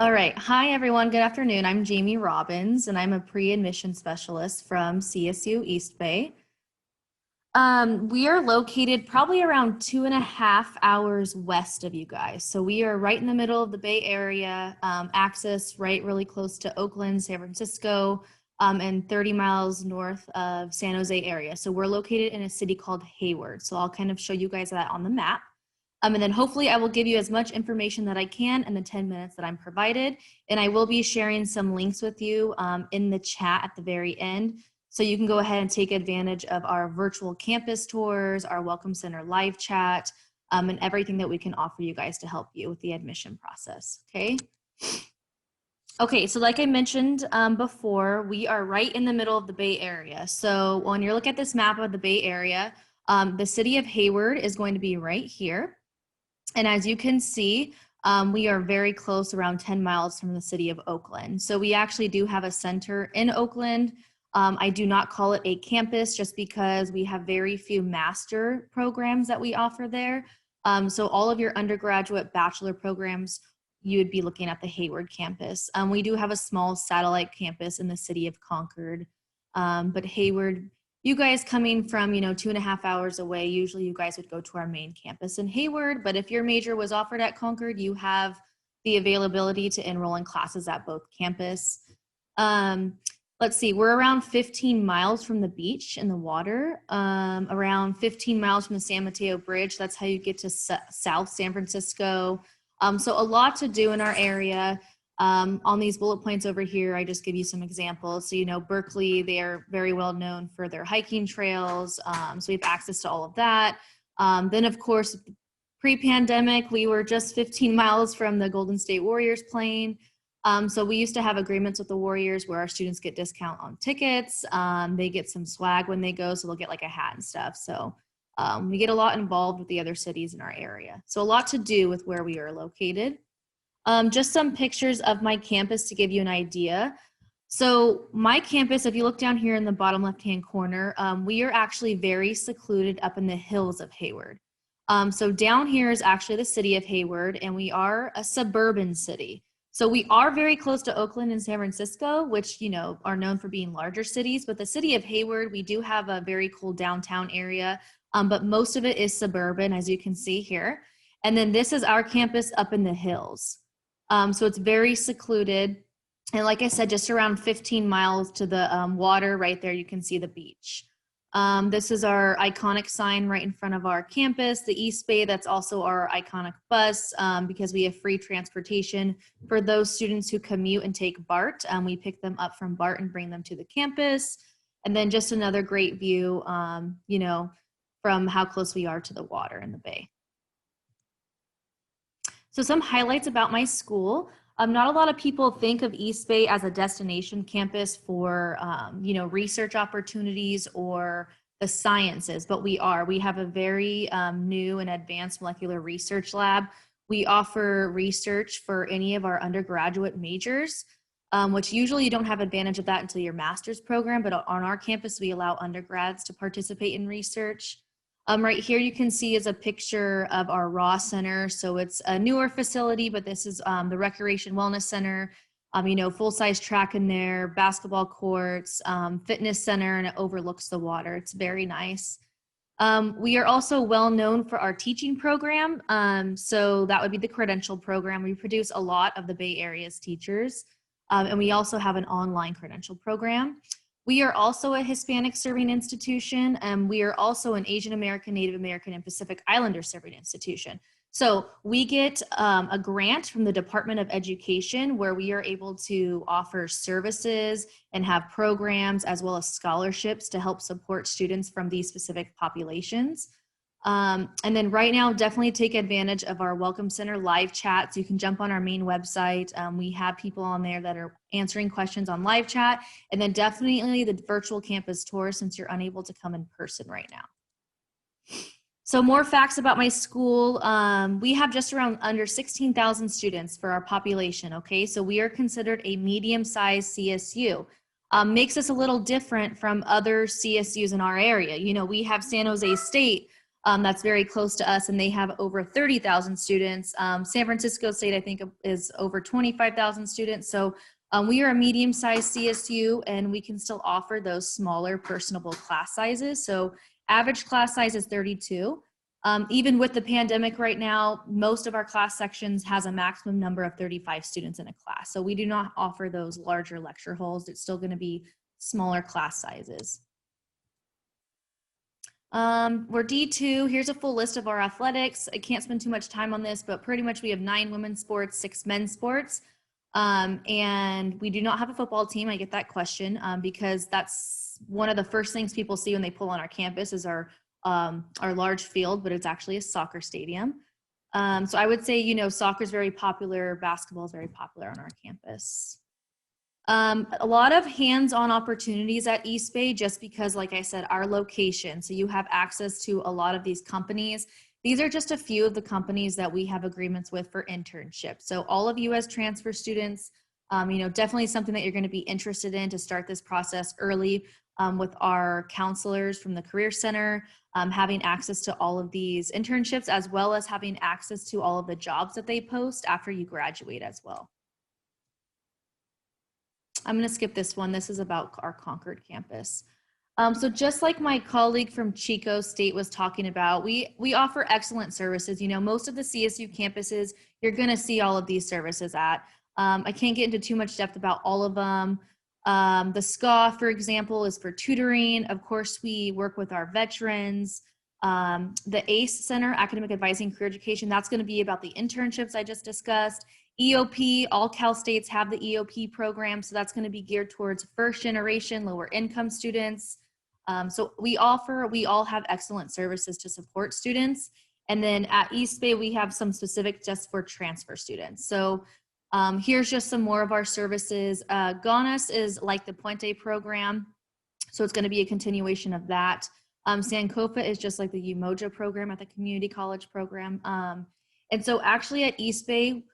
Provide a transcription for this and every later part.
All right. Hi, everyone. Good afternoon. I'm Jamie Robbins, and I'm a pre-admission specialist from CSU East Bay. We are located probably around 2.5 hours west of you guys. So we are right in the middle of the Bay Area, access right really close to Oakland, San Francisco, and 30 miles north of San Jose area. So we're located in a city called Hayward. So I'll kind of show you guys that on the map. And then hopefully I will give you as much information that I can in the 10 minutes that I'm provided. And I will be sharing some links with you in the chat at the very end. So you can go ahead and take advantage of our virtual campus tours, our Welcome Center live chat, and everything that we can offer you guys to help you with the admission process, okay? Okay, so like I mentioned before, we are right in the middle of the Bay Area. So when you look at this map of the Bay Area, the city of Hayward is going to be right here. And as you can see, we are very close, around 10 miles from the city of Oakland. So we actually do have a center in Oakland. I do not call it a campus just because we have very few master programs that we offer there. So all of your undergraduate bachelor programs, you would be looking at the Hayward campus. We do have a small satellite campus in the city of Concord, but Hayward, you guys coming from, 2.5 hours away, usually you guys would go to our main campus in Hayward, but if your major was offered at Concord, you have the availability to enroll in classes at both campus. Let's see, we're around 15 miles from the beach and the water, around 15 miles from the San Mateo Bridge. That's how you get to South San Francisco. So a lot to do in our area. On these bullet points over here, I just give you some examples. So, Berkeley, they are very well known for their hiking trails. So we have access to all of that. Then, of course, pre-pandemic, we were just 15 miles from the Golden State Warriors playing. So we used to have agreements with the Warriors where our students get discount on tickets. They get some swag when they go, so they'll get like a hat and stuff. So we get a lot involved with the other cities in our area. So a lot to do with where we are located. Just some pictures of my campus to give you an idea. So my campus, if you look down here in the bottom left-hand corner, we are actually very secluded up in the hills of Hayward. So down here is actually the city of Hayward, and we are a suburban city. So we are very close to Oakland and San Francisco, which, are known for being larger cities, but the city of Hayward, we do have a very cool downtown area, but most of it is suburban, as you can see here. And then this is our campus up in the hills. So it's very secluded. And like I said, just around 15 miles to the water right there, you can see the beach. This is our iconic sign right in front of our campus, the East Bay. That's also our iconic bus because we have free transportation for those students who commute and take BART. We pick them up from BART and bring them to the campus. And then just another great view, from how close we are to the water in the bay. So some highlights about my school. Not a lot of people think of East Bay as a destination campus for, research opportunities or the sciences, but we are. We have a very new and advanced molecular research lab. We offer research for any of our undergraduate majors, which usually you don't have advantage of that until your master's program, but on our campus, we allow undergrads to participate in research. Right here you can see is a picture of our Ross Center. So it's a newer facility, but this is the Recreation Wellness Center. Full-size track in there, basketball courts, fitness center, and it overlooks the water. It's very nice. We are also well known for our teaching program. So that would be the credential program. We produce a lot of the Bay Area's teachers. And we also have an online credential program. We are also a Hispanic serving institution, and we are also an Asian American, Native American, and Pacific Islander serving institution. So we get a grant from the Department of Education where we are able to offer services and have programs as well as scholarships to help support students from these specific populations. And then right now, definitely take advantage of our Welcome Center live chats. You can jump on our main website. We have people on there that are answering questions on live chat, and then definitely the virtual campus tour since you're unable to come in person right now. So more facts about my school. We have just around under 16,000 students for our population, okay? So we are considered a medium-sized CSU. Makes us a little different from other CSUs in our area. We have San Jose State, That's very close to us, and they have over 30,000 students. San Francisco State, I think, is over 25,000 students. So we are a medium-sized CSU, and we can still offer those smaller, personable class sizes. So average class size is 32. Even with the pandemic right now, most of our class sections has a maximum number of 35 students in a class. So we do not offer those larger lecture halls. It's still going to be smaller class sizes. We're D2. Here's a full list of our athletics. I can't spend too much time on this, but pretty much we have 9 women's sports, 6 men's sports. And we do not have a football team. I get that question because that's one of the first things people see when they pull on our campus is our large field, but it's actually a soccer stadium. So I would say, you know, soccer is very popular. Basketball is very popular on our campus. A lot of hands-on opportunities at East Bay just because, like I said, our location. So you have access to a lot of these companies. These are just a few of the companies that we have agreements with for internships. So all of you as transfer students, you know, definitely something that you're going to be interested in to start this process early with our counselors from the Career Center, having access to all of these internships, as well as having access to all of the jobs that they post after you graduate as well. I'm going to skip this one. This is about our Concord campus. So just like my colleague from Chico State was talking about, we offer excellent services. You know, most of the CSU campuses, you're going to see all of these services at. I can't get into too much depth about all of them. The SCA, for example, is for tutoring. Of course, we work with our veterans. The ACE Center, Academic Advising Career Education, that's going to be about the internships I just discussed. EOP, all Cal States have the EOP program, so that's going to be geared towards first generation, lower income students. So we all have excellent services to support students. And then at East Bay, we have some specific just for transfer students. So here's just some more of our services. GONUS is like the Puente program, so it's going to be a continuation of that. Sankofa is just like the Umoja program at the community college program. And so actually at East Bay,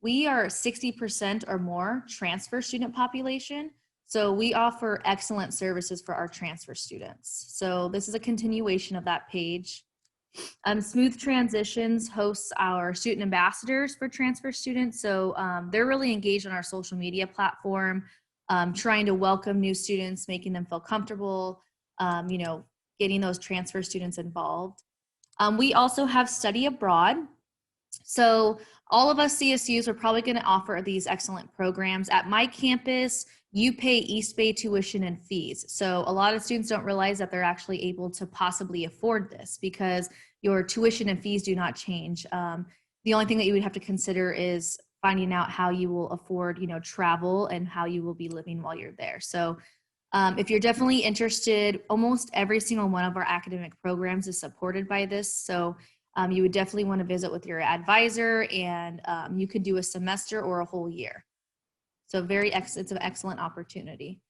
we are 60% or more transfer student population. So we offer excellent services for our transfer students. So this is a continuation of that page. Smooth Transitions hosts our student ambassadors for transfer students. So they're really engaged on our social media platform, trying to welcome new students, making them feel comfortable, you know, getting those transfer students involved. We also have Study Abroad. So all of us CSUs are probably going to offer these excellent programs. At my campus, you pay East Bay tuition and fees. So a lot of students don't realize that they're actually able to possibly afford this because your tuition and fees do not change. The only thing that you would have to consider is finding out how you will afford, you know, travel and how you will be living while you're there. So if you're definitely interested, almost every single one of our academic programs is supported by this. So you would definitely want to visit with your advisor, and you could do a semester or a whole year. So it's an excellent opportunity.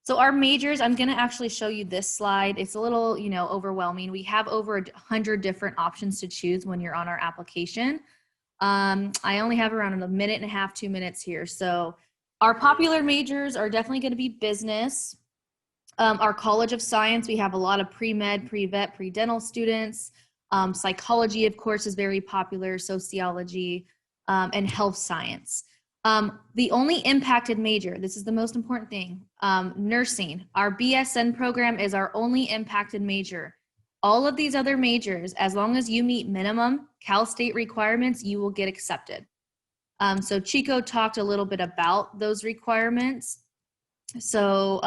So our majors, I'm going to actually show you this slide. It's a little, you know, overwhelming. We have over 100 different options to choose when you're on our application. I only have around a minute and a half, 2 minutes here. So our popular majors are definitely going to be business. Our College of Science, we have a lot of pre-med, pre-vet, pre-dental students. Psychology, of course, is very popular, sociology, and health science. The only impacted major, this is the most important thing, nursing. Our BSN program is our only impacted major. All of these other majors, as long as you meet minimum Cal State requirements, you will get accepted. So Chico talked a little bit about those requirements. So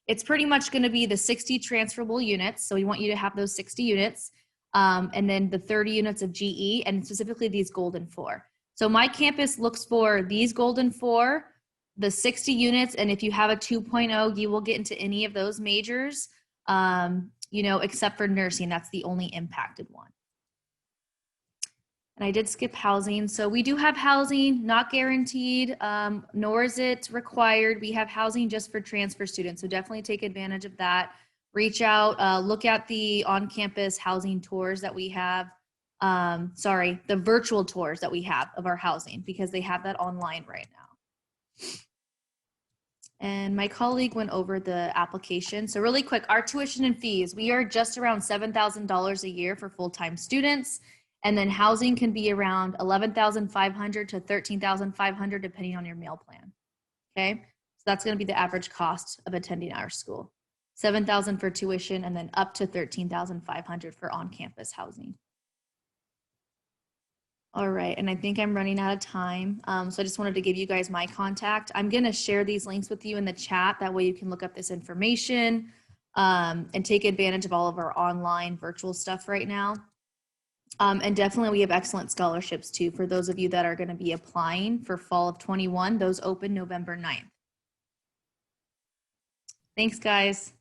it's pretty much going to be the 60 transferable units. So we want you to have those 60 units. And then the 30 units of GE, and specifically these Golden 4. So my campus looks for these Golden 4, the 60 units, and if you have a 2.0, you will get into any of those majors, you know, except for nursing. That's the only impacted one. And I did skip housing. So we do have housing, not guaranteed, nor is it required. We have housing just for transfer students, so definitely take advantage of that. Reach out, look at the on-campus housing tours that we have. The virtual tours that we have of our housing, because they have that online right now. And my colleague went over the application. So really quick, our tuition and fees, we are just around $7,000 a year for full-time students. And then housing can be around $11,500 to $13,500 depending on your meal plan. Okay, so that's going to be the average cost of attending our school. $7,000 for tuition and then up to $13,500 for on-campus housing. All right, and I think I'm running out of time. So I just wanted to give you guys my contact. I'm gonna share these links with you in the chat. That way you can look up this information and take advantage of all of our online virtual stuff right now. And definitely we have excellent scholarships too for those of you that are gonna be applying for fall of 21. Those open November 9th. Thanks, guys.